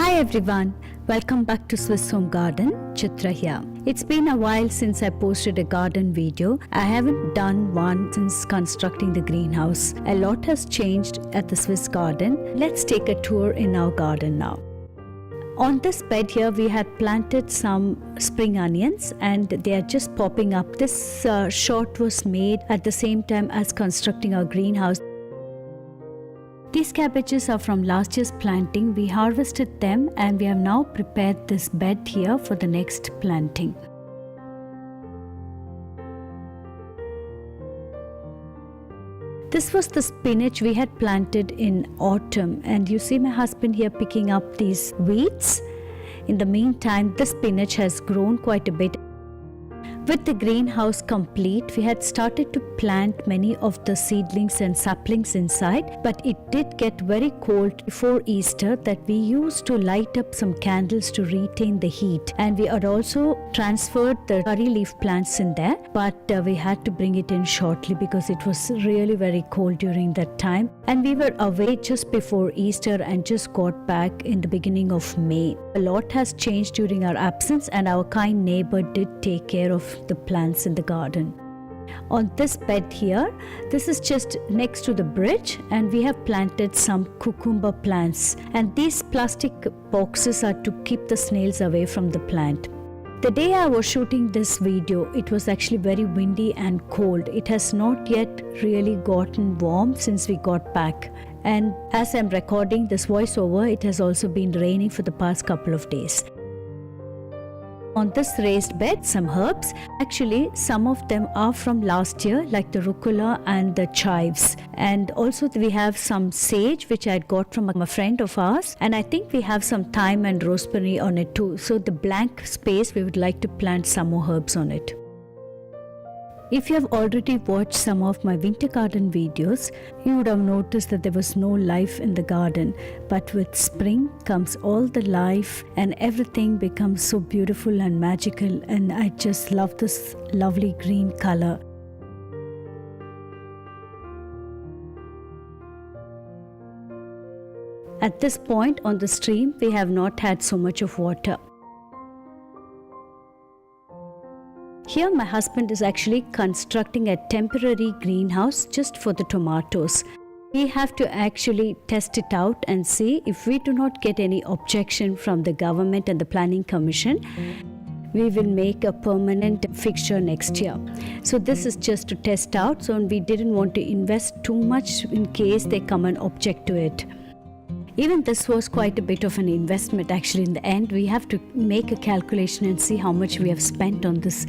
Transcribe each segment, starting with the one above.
Hi everyone, welcome back to Swiss Home Garden. Chitra here. It's been a while since I posted a garden video. I haven't done one since constructing the greenhouse. A lot has changed at the Swiss garden. Let's take a tour in our garden now. On this bed here we had planted some spring onions and they are just popping up. This shot was made at the same time as constructing our greenhouse. These cabbages are from last year's planting. We harvested them and we have now prepared this bed here for the next planting. This was the spinach we had planted in autumn, and you see my husband here picking up these weeds. In the meantime, the spinach has grown quite a bit. With the greenhouse complete, we had started to plant many of the seedlings and saplings inside, but it did get very cold before Easter that we used to light up some candles to retain the heat. And we had also transferred the curry leaf plants in there, but we had to bring it in shortly because it was really very cold during that time. And we were away just before Easter and just got back in the beginning of May. A lot has changed during our absence, and our kind neighbor did take care of the plants in the garden. On this bed here, this is just next to the bridge, and we have planted some cucumber plants, and these plastic boxes are to keep the snails away from the plant. The day I was shooting this video, it was actually very windy and cold. It has not yet really gotten warm since we got back, and as I'm recording this voiceover, it has also been raining for the past couple of days. On this raised bed, some herbs. Actually, some of them are from last year, like the rucola and the chives. And also we have some sage, which I had got from a friend of ours. And I think we have some thyme and rosemary on it too. So the blank space, we would like to plant some more herbs on it. If you have already watched some of my winter garden videos, you would have noticed that there was no life in the garden. But with spring comes all the life and everything becomes so beautiful and magical, and I just love this lovely green color. At this point on the stream, we have not had so much of water. Here my husband is actually constructing a temporary greenhouse just for the tomatoes. We have to actually test it out and see if we do not get any objection from the government and the planning commission. We will make a permanent fixture next year. So this is just to test out, so we didn't want to invest too much in case they come and object to it. Even this was quite a bit of an investment actually in the end. We have to make a calculation and see how much we have spent on this.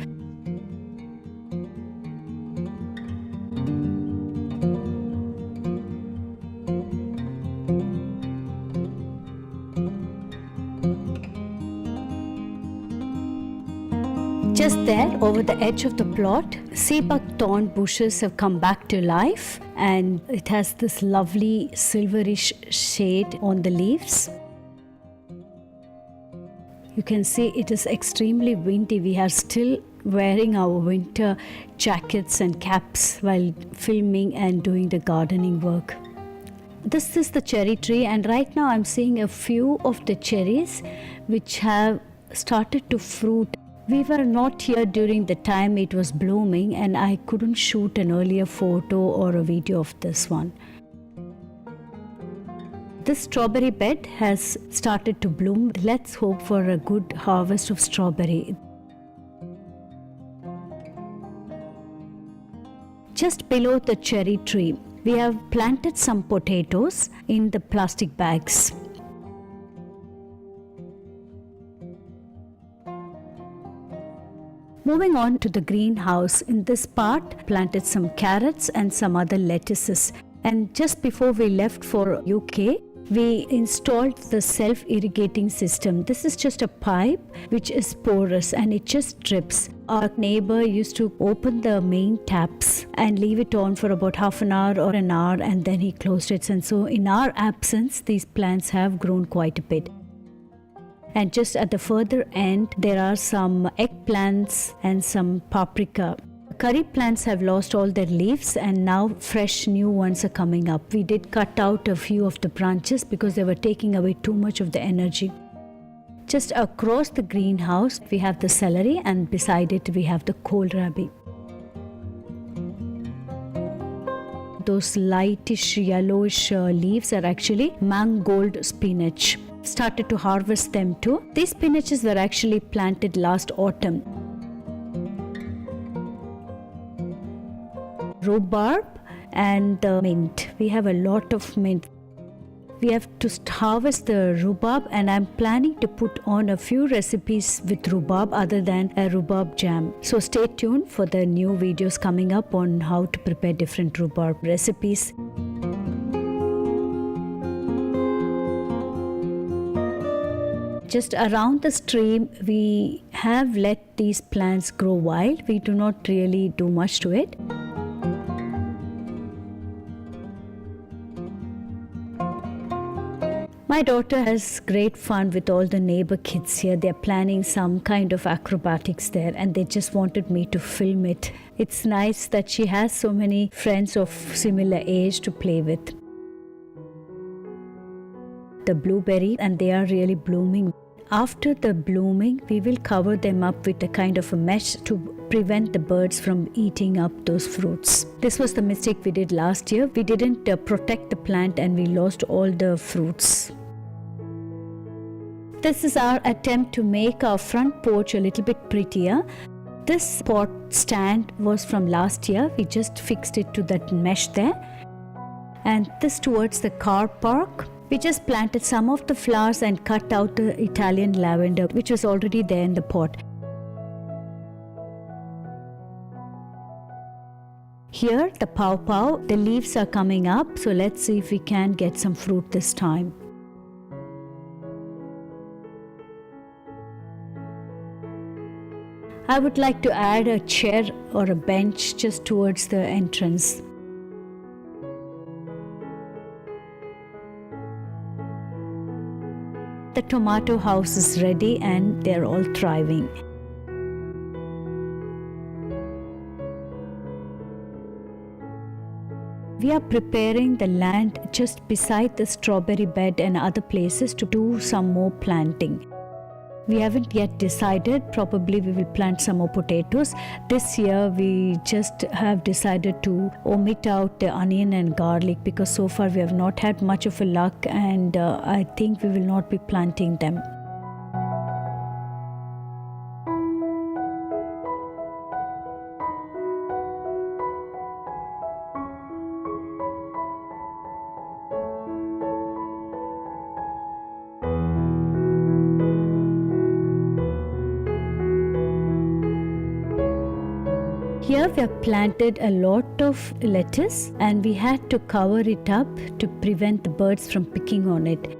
Just there, over the edge of the plot, sea buckthorn bushes have come back to life, and it has this lovely silverish shade on the leaves. You can see it is extremely windy. We are still wearing our winter jackets and caps while filming and doing the gardening work. This is the cherry tree, and right now I'm seeing a few of the cherries which have started to fruit. We were not here during the time it was blooming, and I couldn't shoot an earlier photo or a video of this one. This strawberry bed has started to bloom. Let's hope for a good harvest of strawberry. Just below the cherry tree, we have planted some potatoes in the plastic bags. Moving on to the greenhouse, in this part, planted some carrots and some other lettuces. And just before we left for UK, we installed the self-irrigating system. This is just a pipe which is porous and it just drips. Our neighbor used to open the main taps and leave it on for about half an hour or an hour, and then he closed it. And so in our absence, these plants have grown quite a bit. And just at the further end, there are some eggplants and some paprika. Curry plants have lost all their leaves and now fresh new ones are coming up. We did cut out a few of the branches because they were taking away too much of the energy. Just across the greenhouse, we have the celery, and beside it, we have the kohlrabi. Those lightish yellowish leaves are actually mangold spinach. Started to harvest them too. These spinaches were actually planted last autumn. Rhubarb and mint. We have a lot of mint. We have to harvest the rhubarb, and I'm planning to put on a few recipes with rhubarb other than a rhubarb jam. So stay tuned for the new videos coming up on how to prepare different rhubarb recipes. Just around the stream, we have let these plants grow wild. We do not really do much to it. My daughter has great fun with all the neighbor kids here. They're planning some kind of acrobatics there, and they just wanted me to film it. It's nice that she has so many friends of similar age to play with. The blueberry, and they are really blooming. After the blooming, we will cover them up with a kind of a mesh to prevent the birds from eating up those fruits. This was the mistake we did last year. We didn't protect the plant, and we lost all the fruits. This is our attempt to make our front porch a little bit prettier. This pot stand was from last year. We just fixed it to that mesh there. And this towards the car park. We just planted some of the flowers and cut out the Italian lavender, which was already there in the pot. Here, the pawpaw, the leaves are coming up, so let's see if we can get some fruit this time. I would like to add a chair or a bench just towards the entrance. The tomato house is ready, and they're all thriving. We are preparing the land just beside the strawberry bed and other places to do some more planting. We haven't yet decided. Probably we will plant some more potatoes. This year we just have decided to omit out the onion and garlic because so far we have not had much of a luck, and I think we will not be planting them. Here we have planted a lot of lettuce, and we had to cover it up to prevent the birds from picking on it.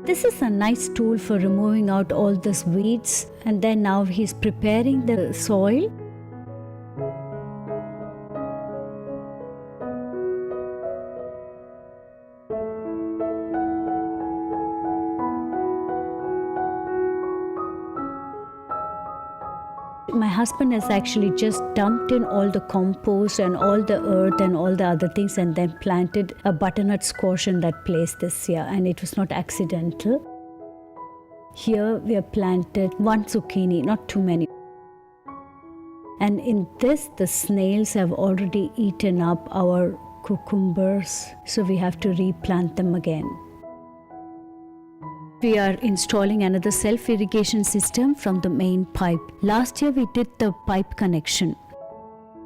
This is a nice tool for removing out all these weeds, and then now he's preparing the soil. My husband has actually just dumped in all the compost and all the earth and all the other things, and then planted a butternut squash in that place this year, and it was not accidental. Here we have planted one zucchini, not too many. And in this, the snails have already eaten up our cucumbers, so we have to replant them again. We are installing another self-irrigation system from the main pipe. Last year we did the pipe connection.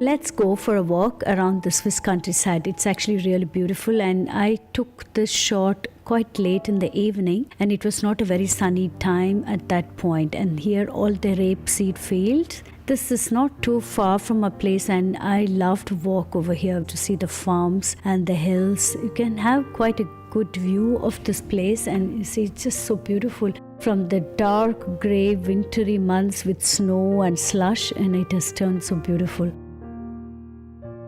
Let's go for a walk around the Swiss countryside. It's actually really beautiful, and I took this shot quite late in the evening, and it was not a very sunny time at that point. And here all the rapeseed fields. This is not too far from our place, and I love to walk over here to see the farms and the hills. You can have quite a good view of this place, and you see it's just so beautiful from the dark grey wintry months with snow and slush, and it has turned so beautiful.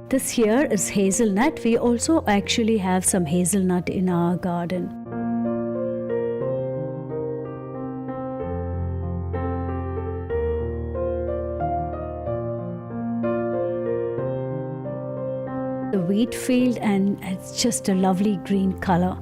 This here is hazelnut. We also actually have some hazelnut in our garden. The wheat field, and it's just a lovely green color.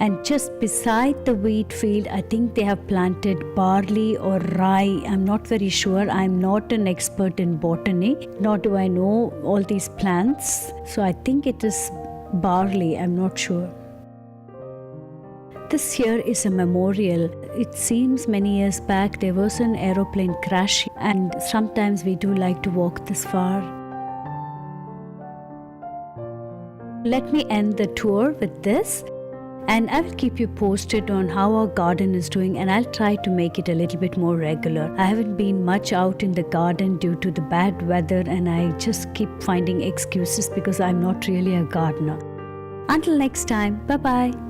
And just beside the wheat field, I think they have planted barley or rye. I'm not very sure. I'm not an expert in botany, nor do I know all these plants. So I think it is barley. I'm not sure. This here is a memorial. It seems many years back there was an aeroplane crash, and sometimes we do like to walk this far. Let me end the tour with this, and I will keep you posted on how our garden is doing, and I'll try to make it a little bit more regular. I haven't been much out in the garden due to the bad weather, and I just keep finding excuses because I'm not really a gardener. Until next time, bye-bye.